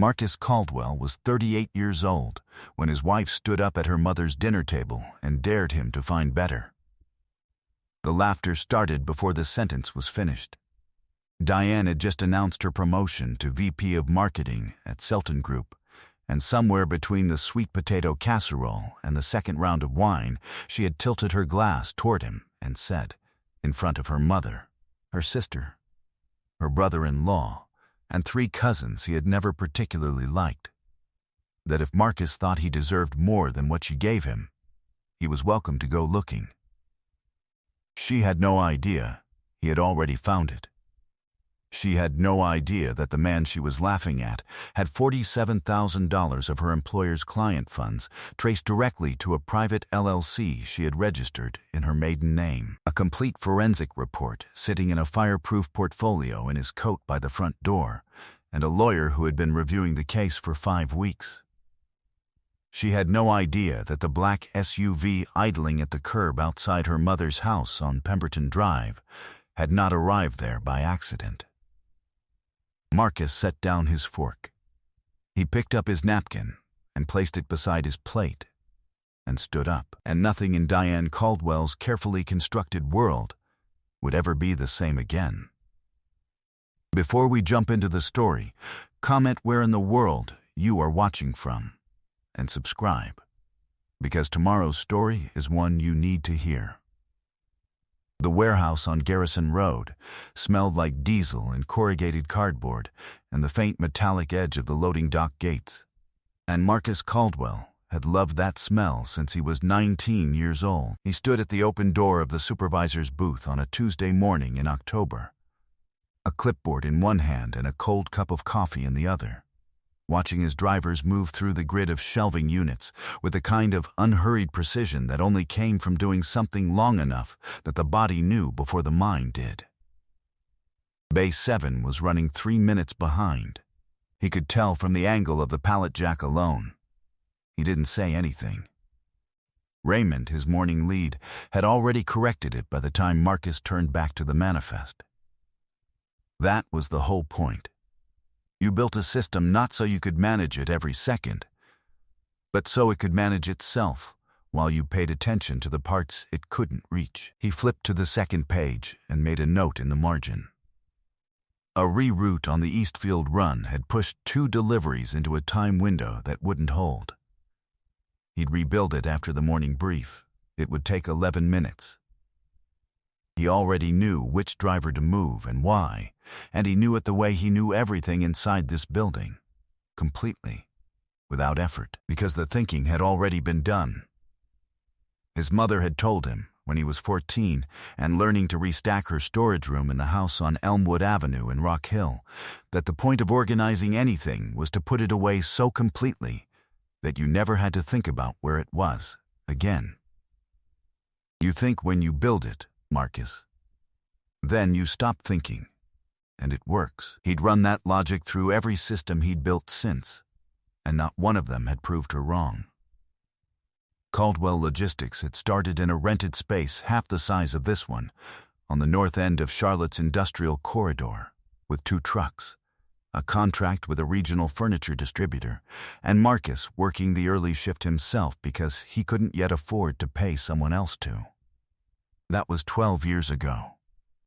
Marcus Caldwell was 38 years old when his wife stood up at her mother's dinner table and dared him to find better. The laughter started before the sentence was finished. Diane had just announced her promotion to VP of Marketing at Selton Group, and somewhere between the sweet potato casserole and the second round of wine, she had tilted her glass toward him and said, in front of her mother, her sister, her brother-in-law, and 3 cousins he had never particularly liked, that if Marcus thought he deserved more than what she gave him, he was welcome to go looking. She had no idea he had already found it. She had no idea that the man she was laughing at had $47,000 of her employer's client funds traced directly to a private LLC she had registered in her maiden name. A complete forensic report sitting in a fireproof portfolio in his coat by the front door, and a lawyer who had been reviewing the case for 5 weeks. She had no idea that the black SUV idling at the curb outside her mother's house on Pemberton Drive had not arrived there by accident. Marcus set down his fork. He picked up his napkin and placed it beside his plate and stood up, and nothing in Diane Caldwell's carefully constructed world would ever be the same again. Before we jump into the story, comment where in the world you are watching from and subscribe, because tomorrow's story is one you need to hear. The warehouse on Garrison Road smelled like diesel and corrugated cardboard and the faint metallic edge of the loading dock gates. And Marcus Caldwell had loved that smell since he was 19 years old. He stood at the open door of the supervisor's booth on a Tuesday morning in October, a clipboard in one hand and a cold cup of coffee in the other, watching his drivers move through the grid of shelving units with a kind of unhurried precision that only came from doing something long enough that the body knew before the mind did. Bay 7 was running 3 minutes behind. He could tell from the angle of the pallet jack alone. He didn't say anything. Raymond, his morning lead, had already corrected it by the time Marcus turned back to the manifest. That was the whole point. You built a system not so you could manage it every second, but so it could manage itself while you paid attention to the parts it couldn't reach. He flipped to the second page and made a note in the margin. A reroute on the Eastfield run had pushed 2 deliveries into a time window that wouldn't hold. He'd rebuild it after the morning brief. It would take 11 minutes. He already knew which driver to move and why, and he knew it the way he knew everything inside this building, completely, without effort, because the thinking had already been done. His mother had told him, when he was 14 and learning to restack her storage room in the house on Elmwood Avenue in Rock Hill, that the point of organizing anything was to put it away so completely that you never had to think about where it was again. You think when you build it, Marcus. Then you stop thinking, and it works. He'd run that logic through every system he'd built since, and not one of them had proved her wrong. Caldwell Logistics had started in a rented space half the size of this one, on the north end of Charlotte's industrial corridor, with 2 trucks, a contract with a regional furniture distributor, and Marcus working the early shift himself because he couldn't yet afford to pay someone else to. That was 12 years ago.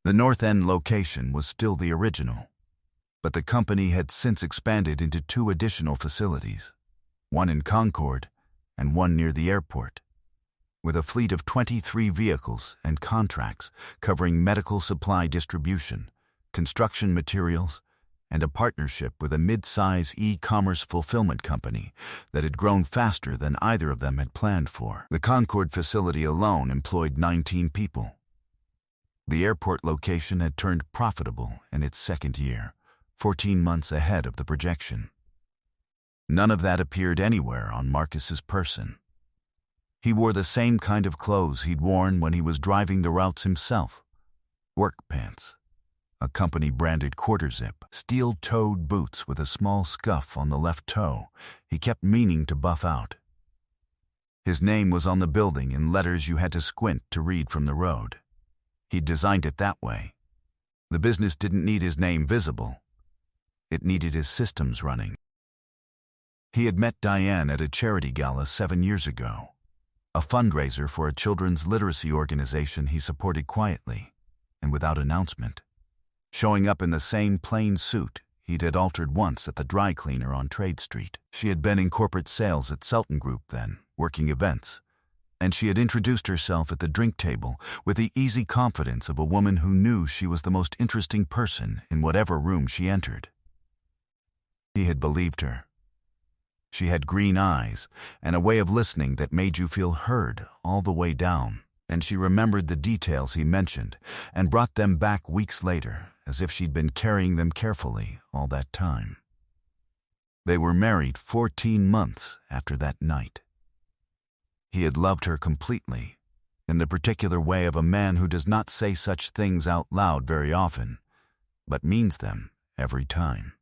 The North End location was still the original, but the company had since expanded into 2 additional facilities, one in Concord and one near the airport, with a fleet of 23 vehicles and contracts covering medical supply distribution, construction materials, and a partnership with a mid-size e-commerce fulfillment company that had grown faster than either of them had planned for. The Concord facility alone employed 19 people. The airport location had turned profitable in its second year, 14 months ahead of the projection. None of that appeared anywhere on Marcus's person. He wore the same kind of clothes he'd worn when he was driving the routes himself. Work pants, a company-branded quarter-zip, steel-toed boots with a small scuff on the left toe he kept meaning to buff out. His name was on the building in letters you had to squint to read from the road. He'd designed it that way. The business didn't need his name visible. It needed his systems running. He had met Diane at a charity gala 7 years ago, a fundraiser for a children's literacy organization he supported quietly and without announcement, showing up in the same plain suit he'd had altered once at the dry cleaner on Trade Street. She had been in corporate sales at Sultan Group then, working events, and she had introduced herself at the drink table with the easy confidence of a woman who knew she was the most interesting person in whatever room she entered. He had believed her. She had green eyes and a way of listening that made you feel heard all the way down, and she remembered the details he mentioned and brought them back weeks later as if she'd been carrying them carefully all that time. They were married 14 months after that night. He had loved her completely, in the particular way of a man who does not say such things out loud very often, but means them every time.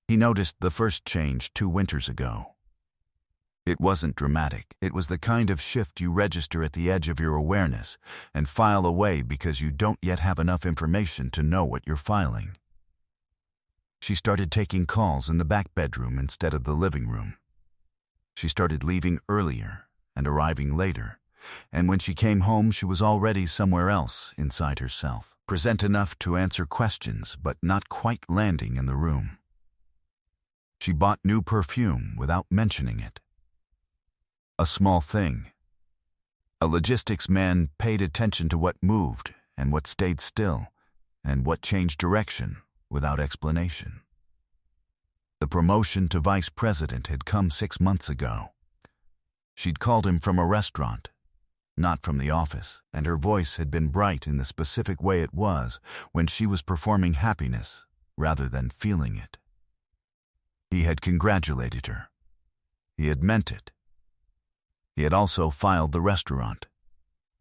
He noticed the first change 2 winters ago. It wasn't dramatic. It was the kind of shift you register at the edge of your awareness and file away because you don't yet have enough information to know what you're filing. She started taking calls in the back bedroom instead of the living room. She started leaving earlier and arriving later, and when she came home she was already somewhere else inside herself, present enough to answer questions but not quite landing in the room. She bought new perfume without mentioning it. A small thing. A logistics man paid attention to what moved and what stayed still and what changed direction without explanation. The promotion to vice president had come 6 months ago. She'd called him from a restaurant, not from the office, and her voice had been bright in the specific way it was when she was performing happiness rather than feeling it. He had congratulated her. He had meant it. He had also filed the restaurant.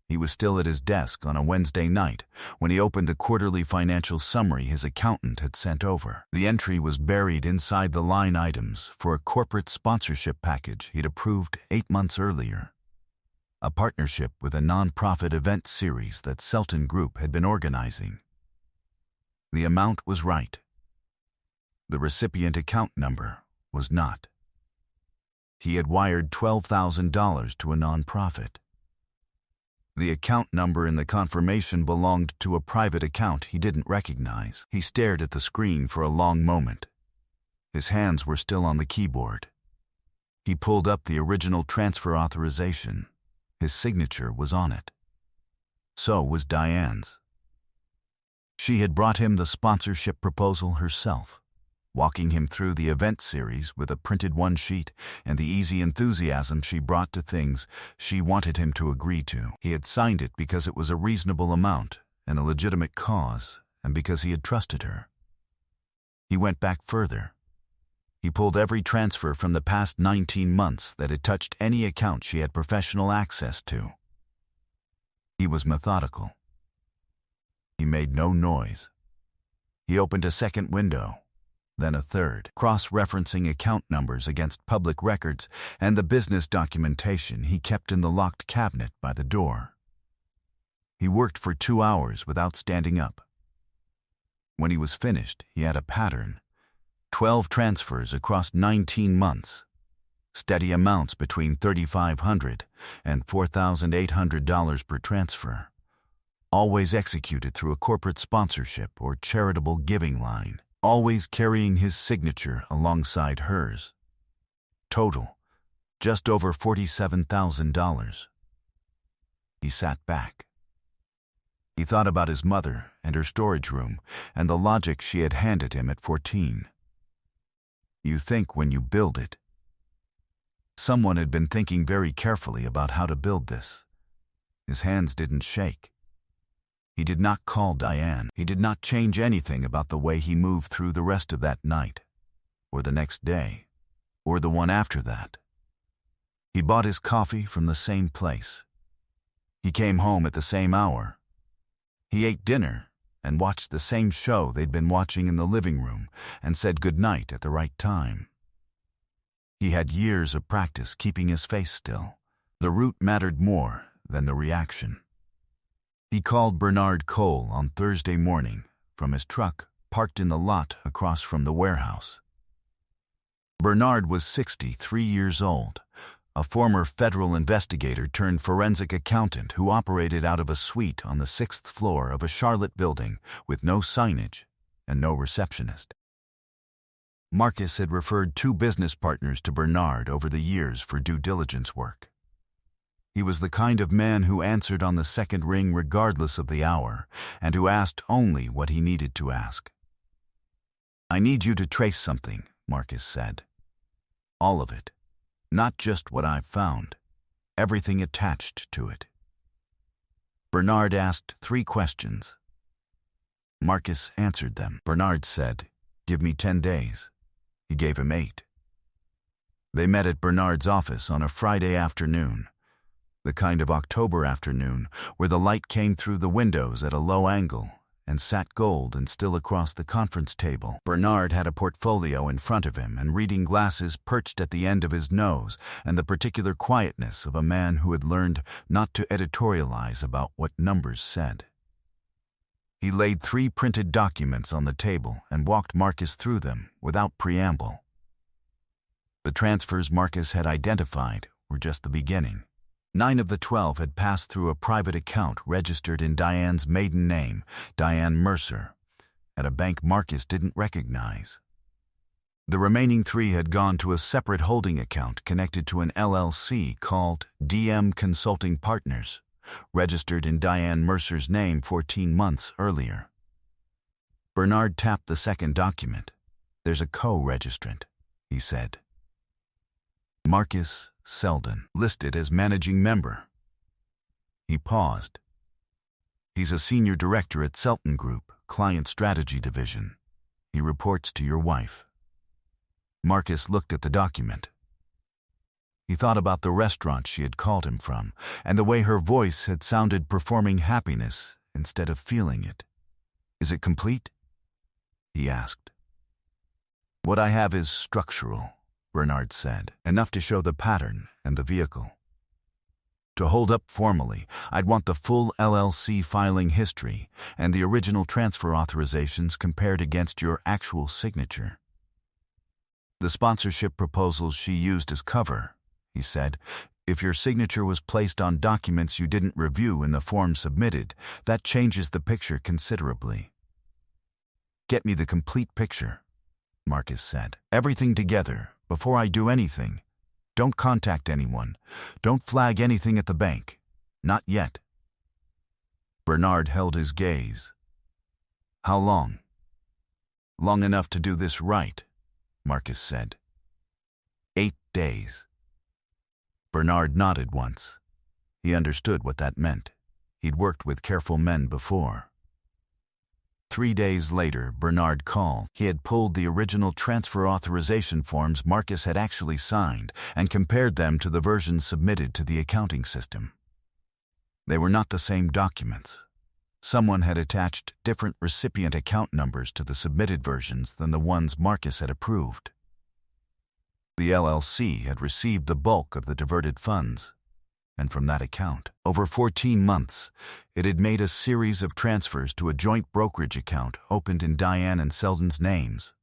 He was still at his desk on a Wednesday night when he opened the quarterly financial summary his accountant had sent over. The entry was buried inside the line items for a corporate sponsorship package he'd approved 8 months earlier, a partnership with a non-profit event series that Sultan Group had been organizing. The amount was right. The recipient account number was not. He had wired $12,000 to a nonprofit. The account number in the confirmation belonged to a private account he didn't recognize. He stared at the screen for a long moment. His hands were still on the keyboard. He pulled up the original transfer authorization. His signature was on it. So was Diane's. She had brought him the sponsorship proposal herself, walking him through the event series with a printed one-sheet and the easy enthusiasm she brought to things she wanted him to agree to. He had signed it because it was a reasonable amount and a legitimate cause, and because he had trusted her. He went back further. He pulled every transfer from the past 19 months that had touched any account she had professional access to. He was methodical. He made no noise. He opened a second window, then a third, cross-referencing account numbers against public records and the business documentation he kept in the locked cabinet by the door. He worked for 2 hours without standing up. When he was finished, he had a pattern: 12 transfers across 19 months, steady amounts between $3,500 and $4,800 per transfer, always executed through a corporate sponsorship or charitable giving line, always carrying his signature alongside hers. Total, just over $47,000. He sat back. He thought about his mother and her storage room and the logic she had handed him at 14. You think when you build it. Someone had been thinking very carefully about how to build this. His hands didn't shake. He did not call Diane. He did not change anything about the way he moved through the rest of that night, or the next day, or the one after that. He bought his coffee from the same place. He came home at the same hour. He ate dinner and watched the same show they'd been watching in the living room and said goodnight at the right time. He had years of practice keeping his face still. The route mattered more than the reaction. He called Bernard Cole on Thursday morning from his truck parked in the lot across from the warehouse. Bernard was 63 years old, a former federal investigator turned forensic accountant who operated out of a suite on the 6th floor of a Charlotte building with no signage and no receptionist. Marcus had referred 2 business partners to Bernard over the years for due diligence work. He was the kind of man who answered on the second ring regardless of the hour, and who asked only what he needed to ask. "I need you to trace something," Marcus said. "All of it. Not just what I've found. Everything attached to it." Bernard asked 3 questions. Marcus answered them. Bernard said, "Give me 10 days." He gave him 8. They met at Bernard's office on a Friday afternoon, the kind of October afternoon where the light came through the windows at a low angle and sat gold and still across the conference table. Bernard had a portfolio in front of him and reading glasses perched at the end of his nose, and the particular quietness of a man who had learned not to editorialize about what numbers said. He laid 3 printed documents on the table and walked Marcus through them without preamble. The transfers Marcus had identified were just the beginning. 9 of the 12 had passed through a private account registered in Diane's maiden name, Diane Mercer, at a bank Marcus didn't recognize. The remaining 3 had gone to a separate holding account connected to an LLC called DM Consulting Partners, registered in Diane Mercer's name 14 months earlier. Bernard tapped the second document. "There's a co-registrant," he said. "Marcus Selden, listed as managing member." He paused. "He's a senior director at Selton Group, Client Strategy Division. He reports to your wife." Marcus looked at the document. He thought about the restaurant she had called him from, and the way her voice had sounded performing happiness instead of feeling it. "Is it complete?" he asked. "What I have is structural," Bernard said, "enough to show the pattern and the vehicle. To hold up formally, I'd want the full LLC filing history and the original transfer authorizations compared against your actual signature." "The sponsorship proposals she used as cover," he said. "If your signature was placed on documents you didn't review in the form submitted, that changes the picture considerably." "Get me the complete picture," Marcus said. "Everything together. Before I do anything, don't contact anyone. Don't flag anything at the bank. Not yet." Bernard held his gaze. "How long?" "Long enough to do this right," Marcus said. 8 days. Bernard nodded once. He understood what that meant. He'd worked with careful men before. 3 days later, Bernard called. He had pulled the original transfer authorization forms Marcus had actually signed and compared them to the versions submitted to the accounting system. They were not the same documents. Someone had attached different recipient account numbers to the submitted versions than the ones Marcus had approved. The LLC had received the bulk of the diverted funds, and from that account, over 14 months, it had made a series of transfers to a joint brokerage account opened in Diane and Selden's names.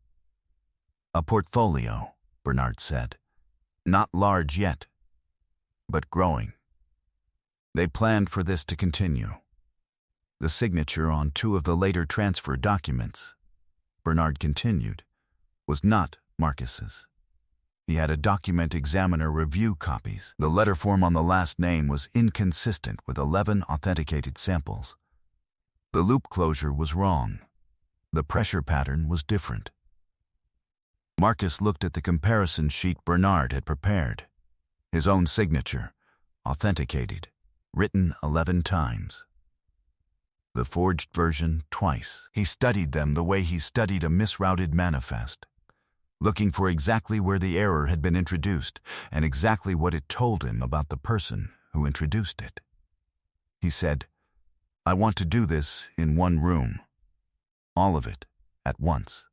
"A portfolio," Bernard said. "Not large yet, but growing." They planned for this to continue. The signature on 2 of the later transfer documents, Bernard continued, was not Marcus's. He had a document examiner review copies. The letter form on the last name was inconsistent with 11 authenticated samples. The loop closure was wrong. The pressure pattern was different. Marcus looked at the comparison sheet Bernard had prepared. His own signature, authenticated, written 11 times. The forged version twice. He studied them the way he studied a misrouted manifest, looking for exactly where the error had been introduced and exactly what it told him about the person who introduced it. He said, "I want to do this in one room. All of it, at once."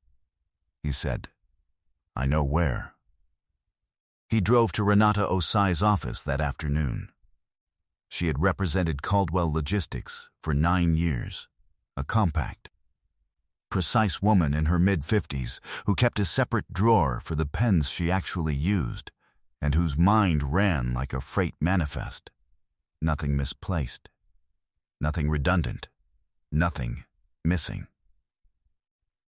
He said, "I know where." He drove to Renata Osai's office that afternoon. She had represented Caldwell Logistics for 9 years, a compact. Precise woman in her mid-50s who kept a separate drawer for the pens she actually used and whose mind ran like a freight manifest. Nothing misplaced. Nothing redundant. Nothing missing.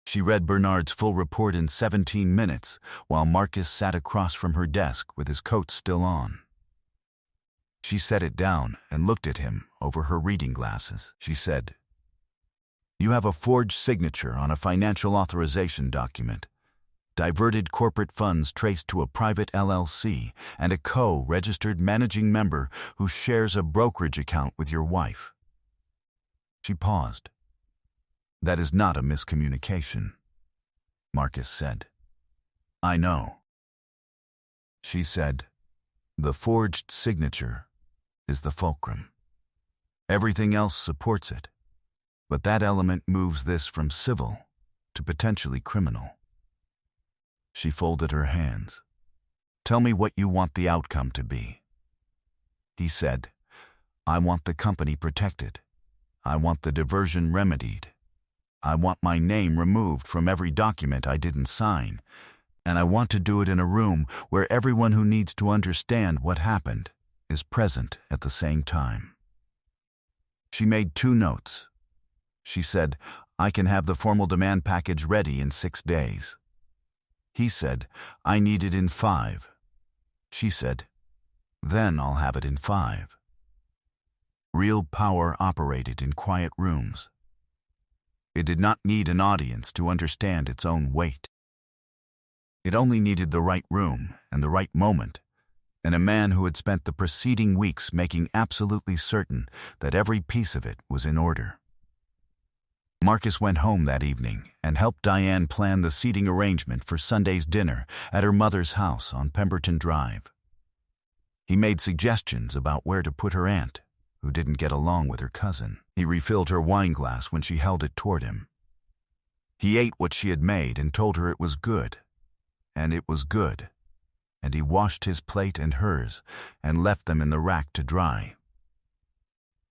She read Bernard's full report in 17 minutes while Marcus sat across from her desk with his coat still on. She set it down and looked at him over her reading glasses. She said, "You have a forged signature on a financial authorization document, diverted corporate funds traced to a private LLC, and a co-registered managing member who shares a brokerage account with your wife." She paused. "That is not a miscommunication," Marcus said. "I know." She said, "The forged signature is the fulcrum. Everything else supports it, but that element moves this from civil to potentially criminal." She folded her hands. "Tell me what you want the outcome to be." He said, "I want the company protected. I want the diversion remedied. I want my name removed from every document I didn't sign, and I want to do it in a room where everyone who needs to understand what happened is present at the same time." She made 2 notes. She said, "I can have the formal demand package ready in 6 days." He said, "I need it in 5. She said, "Then I'll have it in 5. Real power operated in quiet rooms. It did not need an audience to understand its own weight. It only needed the right room and the right moment, and a man who had spent the preceding weeks making absolutely certain that every piece of it was in order. Marcus went home that evening and helped Diane plan the seating arrangement for Sunday's dinner at her mother's house on Pemberton Drive. He made suggestions about where to put her aunt, who didn't get along with her cousin. He refilled her wine glass when she held it toward him. He ate what she had made and told her it was good. And it was good. And he washed his plate and hers and left them in the rack to dry.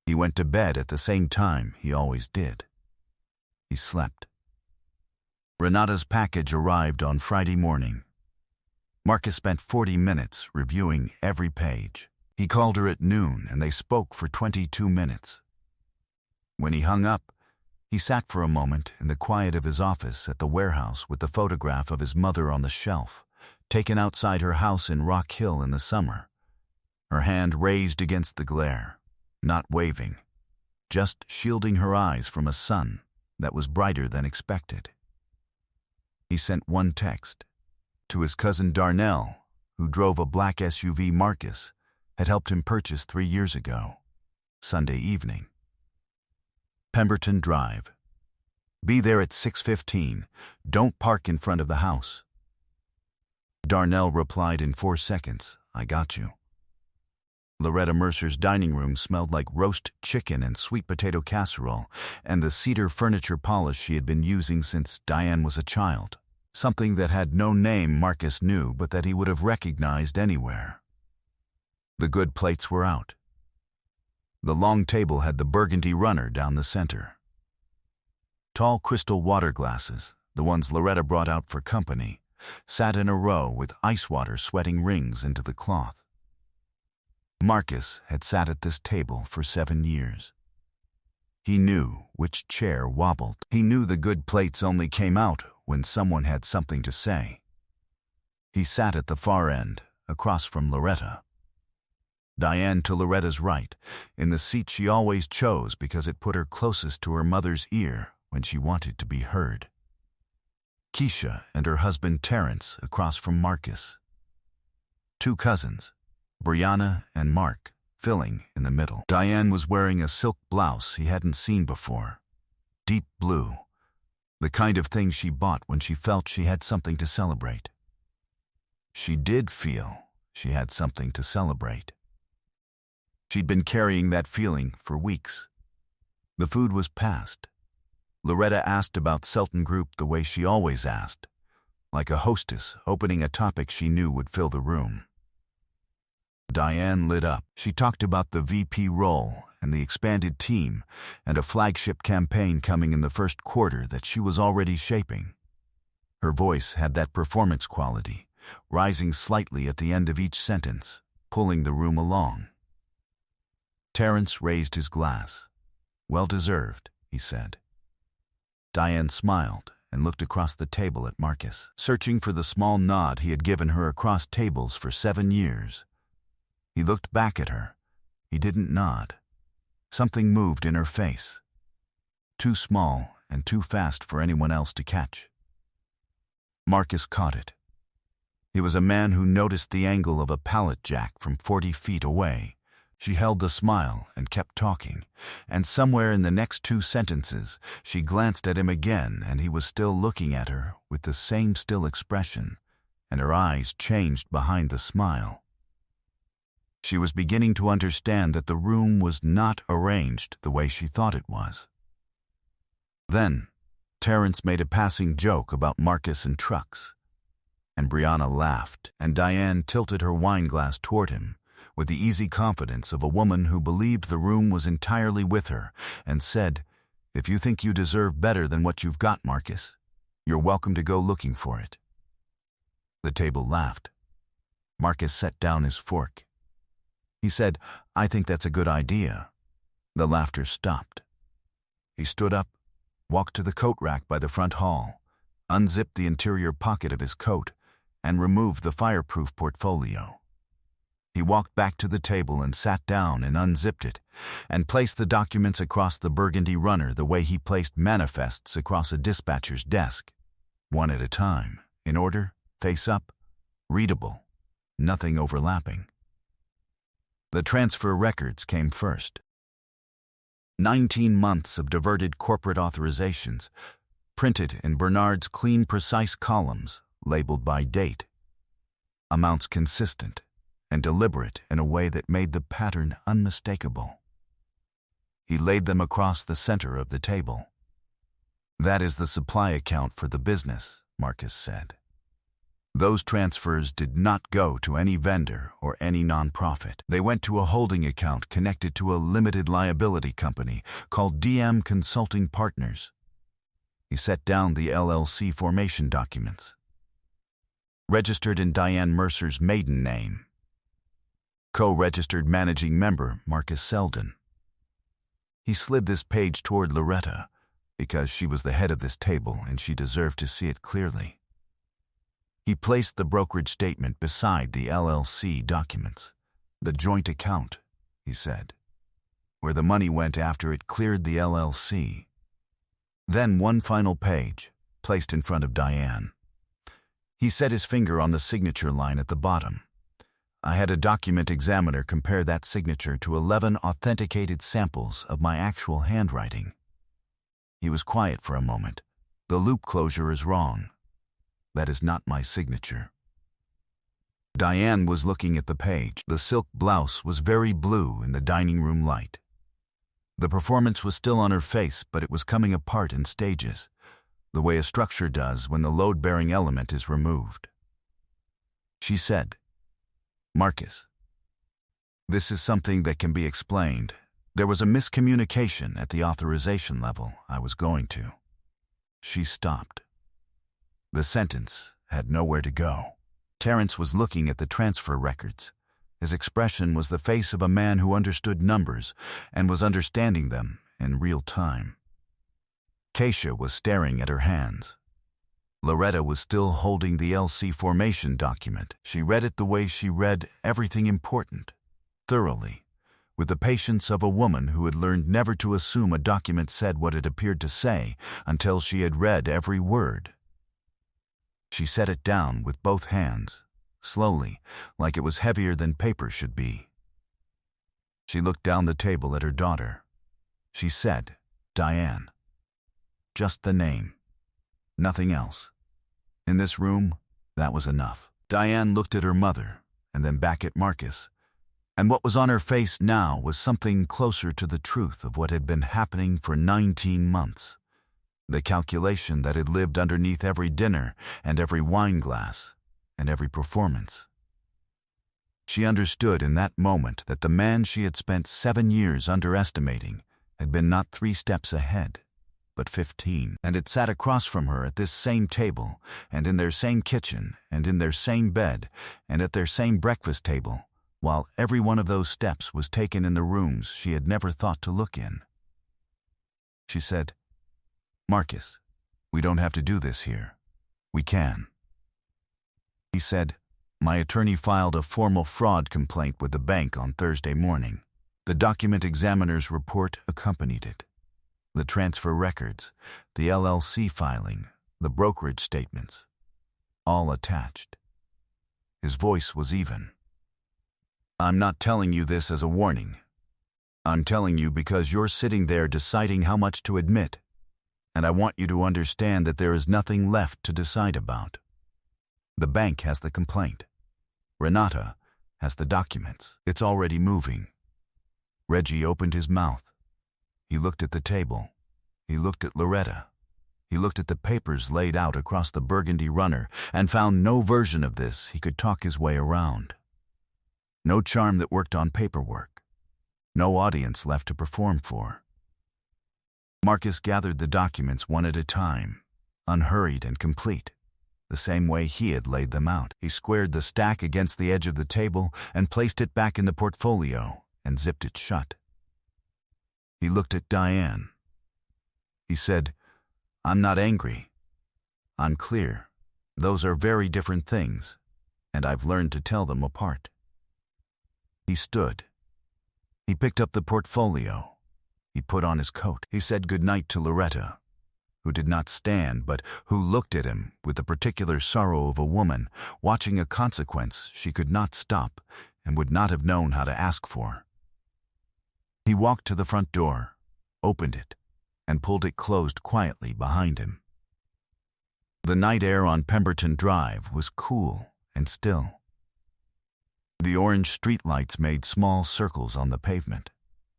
He went to bed at the same time he always did. He slept. Renata's package arrived on Friday morning. Marcus spent 40 minutes reviewing every page. He called her at noon and they spoke for 22 minutes. When he hung up, he sat for a moment in the quiet of his office at the warehouse with the photograph of his mother on the shelf, taken outside her house in Rock Hill in the summer, her hand raised against the glare, not waving, just shielding her eyes from a sun that was brighter than expected. He sent one text to his cousin Darnell, who drove a black SUV Marcus had helped him purchase 3 years ago, Sunday evening. Pemberton Drive. Be there at 6:15. Don't park in front of the house. Darnell replied in 4 seconds, "I got you." Loretta Mercer's dining room smelled like roast chicken and sweet potato casserole and the cedar furniture polish she had been using since Diane was a child, something that had no name Marcus knew but that he would have recognized anywhere. The good plates were out. The long table had the burgundy runner down the center. Tall crystal water glasses, the ones Loretta brought out for company, sat in a row with ice water sweating rings into the cloth. Marcus had sat at this table for 7 years. He knew which chair wobbled. He knew the good plates only came out when someone had something to say. He sat at the far end, across from Loretta. Diane to Loretta's right, in the seat she always chose because it put her closest to her mother's ear when she wanted to be heard. Keisha and her husband Terrence across from Marcus. 2 cousins, Brianna and Mark, filling in the middle. Diane was wearing a silk blouse he hadn't seen before, deep blue, the kind of thing she bought when she felt she had something to celebrate. She did feel she had something to celebrate. She'd been carrying that feeling for weeks. The food was passed. Loretta asked about Selton Group the way she always asked, like a hostess opening a topic she knew would fill the room. Diane lit up. She talked about the VP role and the expanded team, and a flagship campaign coming in the first quarter that she was already shaping. Her voice had that performance quality, rising slightly at the end of each sentence, pulling the room along. Terence raised his glass. "Well deserved," he said. Diane smiled and looked across the table at Marcus, searching for the small nod he had given her across tables for 7 years. He looked back at her. He didn't nod. Something moved in her face. Too small and too fast for anyone else to catch. Marcus caught it. He was a man who noticed the angle of a pallet jack from 40 feet away. She held the smile and kept talking, and somewhere in the next 2 sentences, she glanced at him again, and he was still looking at her with the same still expression, and her eyes changed behind the smile. She was beginning to understand that the room was not arranged the way she thought it was. Then, Terence made a passing joke about Marcus and trucks, and Brianna laughed, and Diane tilted her wineglass toward him, with the easy confidence of a woman who believed the room was entirely with her, and said, "If you think you deserve better than what you've got, Marcus, you're welcome to go looking for it." The table laughed. Marcus set down his fork. He said, "I think that's a good idea." The laughter stopped. He stood up, walked to the coat rack by the front hall, unzipped the interior pocket of his coat, and removed the fireproof portfolio. He walked back to the table and sat down and unzipped it, and placed the documents across the burgundy runner the way he placed manifests across a dispatcher's desk, one at a time, in order, face up, readable, nothing overlapping. The transfer records came first. 19 months of diverted corporate authorizations, printed in Bernard's clean, precise columns, labeled by date. Amounts consistent and deliberate in a way that made the pattern unmistakable. He laid them across the center of the table. "That is the supply account for the business," Marcus said. Those transfers did not go to any vendor or any nonprofit. They went to a holding account connected to a limited liability company called DM Consulting Partners. He set down the LLC formation documents. Registered in Diane Mercer's maiden name. Co-registered managing member Marcus Selden. He slid this page toward Loretta, because she was the head of this table and she deserved to see it clearly. He placed the brokerage statement beside the LLC documents. "The joint account," he said, "where the money went after it cleared the LLC." Then one final page, placed in front of Diane. He set his finger on the signature line at the bottom. "I had a document examiner compare that signature to 11 authenticated samples of my actual handwriting." He was quiet for a moment. "The loop closure is wrong. That is not my signature." Diane was looking at the page. The silk blouse was very blue in the dining room light. The performance was still on her face, but it was coming apart in stages, the way a structure does when the load-bearing element is removed. She said, "Marcus, this is something that can be explained. There was a miscommunication at the authorization level I was going to." She stopped. The sentence had nowhere to go. Terence was looking at the transfer records. His expression was the face of a man who understood numbers and was understanding them in real time. Keisha was staring at her hands. Loretta was still holding the LC formation document. She read it the way she read everything important, thoroughly, with the patience of a woman who had learned never to assume a document said what it appeared to say until she had read every word. She set it down with both hands, slowly, like it was heavier than paper should be. She looked down the table at her daughter. She said, "Diane." Just the name. Nothing else. In this room, that was enough. Diane looked at her mother, and then back at Marcus, and what was on her face now was something closer to the truth of what had been happening for 19 months. The calculation that had lived underneath every dinner and every wine glass and every performance. She understood in that moment that the man she had spent 7 years underestimating had been not 3 steps ahead, but 15, and had sat across from her at this same table, and in their same kitchen, and in their same bed, and at their same breakfast table, while every one of those steps was taken in the rooms she had never thought to look in. She said, "Marcus, we don't have to do this here. We can." He said, "My attorney filed a formal fraud complaint with the bank on Thursday morning. The document examiner's report accompanied it. The transfer records, the LLC filing, the brokerage statements, all attached." His voice was even. "I'm not telling you this as a warning. I'm telling you because you're sitting there deciding how much to admit, and I want you to understand that there is nothing left to decide about. The bank has the complaint. Renata has the documents. It's already moving." Reggie opened his mouth. He looked at the table. He looked at Loretta. He looked at the papers laid out across the burgundy runner and found no version of this he could talk his way around. No charm that worked on paperwork. No audience left to perform for. Marcus gathered the documents one at a time, unhurried and complete, the same way he had laid them out. He squared the stack against the edge of the table and placed it back in the portfolio and zipped it shut. He looked at Diane. He said, "I'm not angry. I'm clear. Those are very different things, and I've learned to tell them apart." He stood. He picked up the portfolio. He put on his coat. He said goodnight to Loretta, who did not stand, but who looked at him with the particular sorrow of a woman watching a consequence she could not stop and would not have known how to ask for. He walked to the front door, opened it, and pulled it closed quietly behind him. The night air on Pemberton Drive was cool and still. The orange streetlights made small circles on the pavement.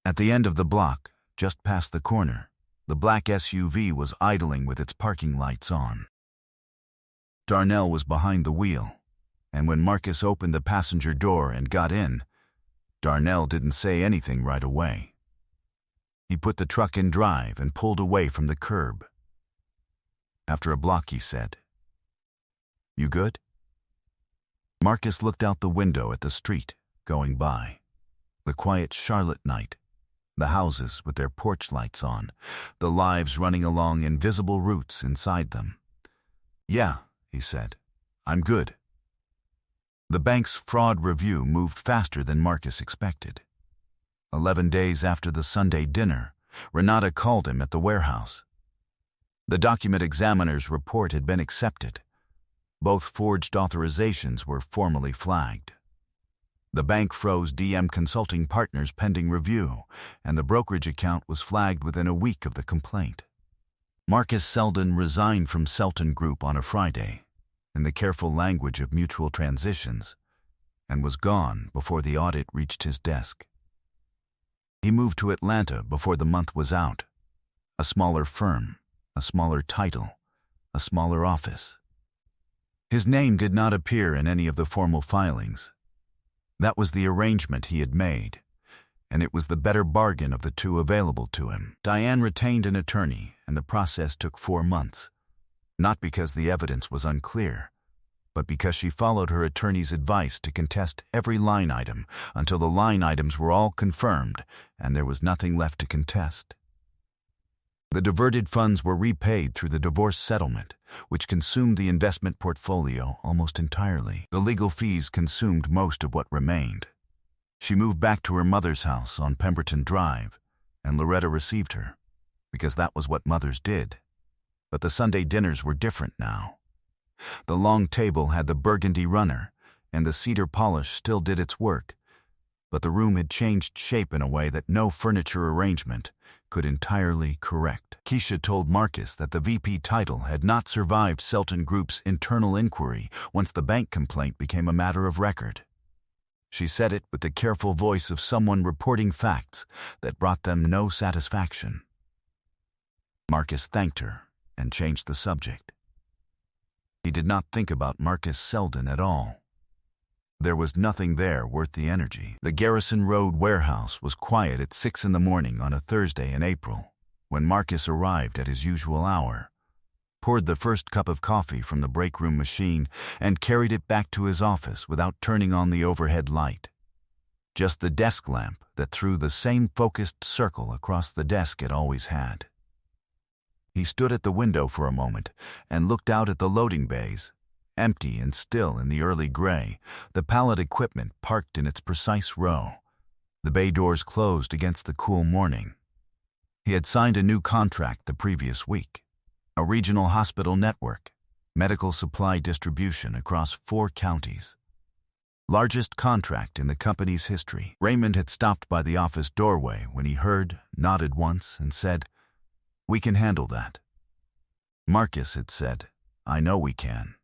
At the end of the block, just past the corner, the black SUV was idling with its parking lights on. Darnell was behind the wheel, and when Marcus opened the passenger door and got in, Darnell didn't say anything right away. He put the truck in drive and pulled away from the curb. After a block, he said, "You good?" Marcus looked out the window at the street going by, the quiet Charlotte night, the houses with their porch lights on, the lives running along invisible routes inside them. "Yeah," he said, "I'm good." The bank's fraud review moved faster than Marcus expected. 11 days after the Sunday dinner, Renata called him at the warehouse. The document examiner's report had been accepted. Both forged authorizations were formally flagged. The bank froze DM Consulting Partners pending review, and the brokerage account was flagged within a week of the complaint. Marcus Selden resigned from Selton Group on a Friday, in the careful language of mutual transitions, and was gone before the audit reached his desk. He moved to Atlanta before the month was out. A smaller firm, a smaller title, a smaller office. His name did not appear in any of the formal filings. That was the arrangement he had made, and it was the better bargain of the two available to him. Diane retained an attorney, and the process took 4 months, not because the evidence was unclear, but because she followed her attorney's advice to contest every line item until the line items were all confirmed and there was nothing left to contest. The diverted funds were repaid through the divorce settlement, which consumed the investment portfolio almost entirely. The legal fees consumed most of what remained. She moved back to her mother's house on Pemberton Drive, and Loretta received her, because that was what mothers did. But the Sunday dinners were different now. The long table had the burgundy runner, and the cedar polish still did its work, but the room had changed shape in a way that no furniture arrangement could entirely correct. Keisha told Marcus that the VP title had not survived Selton Group's internal inquiry once the bank complaint became a matter of record. She said it with the careful voice of someone reporting facts that brought them no satisfaction. Marcus thanked her and changed the subject. He did not think about Marcus Selden at all. There was nothing there worth the energy. The Garrison Road warehouse was quiet at 6 in the morning on a Thursday in April, when Marcus arrived at his usual hour, poured the first cup of coffee from the break room machine, and carried it back to his office without turning on the overhead light. Just the desk lamp that threw the same focused circle across the desk it always had. He stood at the window for a moment and looked out at the loading bays, empty and still in the early gray, the pallet equipment parked in its precise row, the bay doors closed against the cool morning. He had signed a new contract the previous week, a regional hospital network, medical supply distribution across 4 counties. Largest contract in the company's history. Raymond had stopped by the office doorway when he heard, nodded once, and said, "We can handle that." Marcus had said, "I know we can."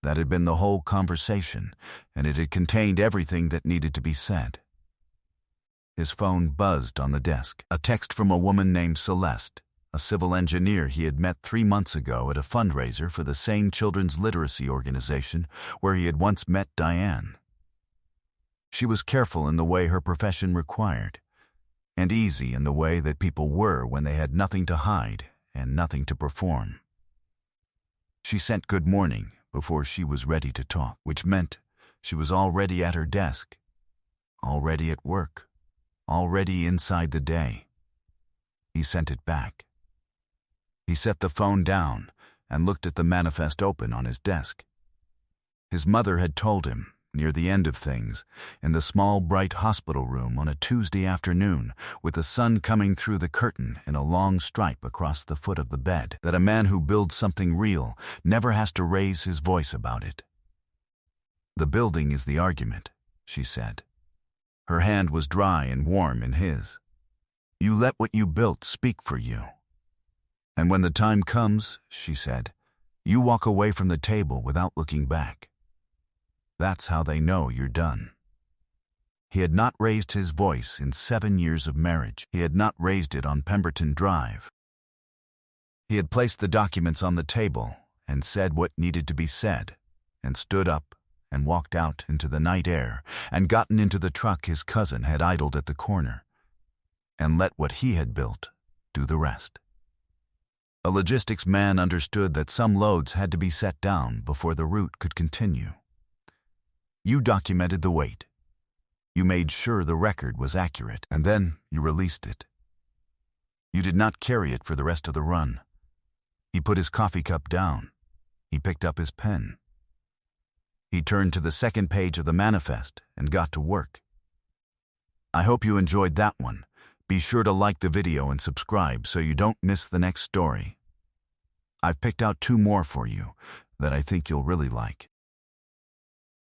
That had been the whole conversation, and it had contained everything that needed to be said. His phone buzzed on the desk. A text from a woman named Celeste, a civil engineer he had met 3 months ago at a fundraiser for the Sane Children's Literacy Organization where he had once met Diane. She was careful in the way her profession required, and easy in the way that people were when they had nothing to hide and nothing to perform. She sent good morning before she was ready to talk, which meant she was already at her desk, already at work, already inside the day. He sent it back. He set the phone down and looked at the manifest open on his desk. His mother had told him, near the end of things, in the small, bright hospital room on a Tuesday afternoon, with the sun coming through the curtain in a long stripe across the foot of the bed, that a man who builds something real never has to raise his voice about it. "The building is the argument," she said. Her hand was dry and warm in his. "You let what you built speak for you. And when the time comes," she said, "you walk away from the table without looking back. That's how they know you're done." He had not raised his voice in 7 years of marriage. He had not raised it on Pemberton Drive. He had placed the documents on the table and said what needed to be said, and stood up and walked out into the night air and gotten into the truck his cousin had idled at the corner, and let what he had built do the rest. A logistics man understood that some loads had to be set down before the route could continue. You documented the weight. You made sure the record was accurate, and then you released it. You did not carry it for the rest of the run. He put his coffee cup down. He picked up his pen. He turned to the second page of the manifest and got to work. I hope you enjoyed that one. Be sure to like the video and subscribe so you don't miss the next story. I've picked out 2 more for you that I think you'll really like.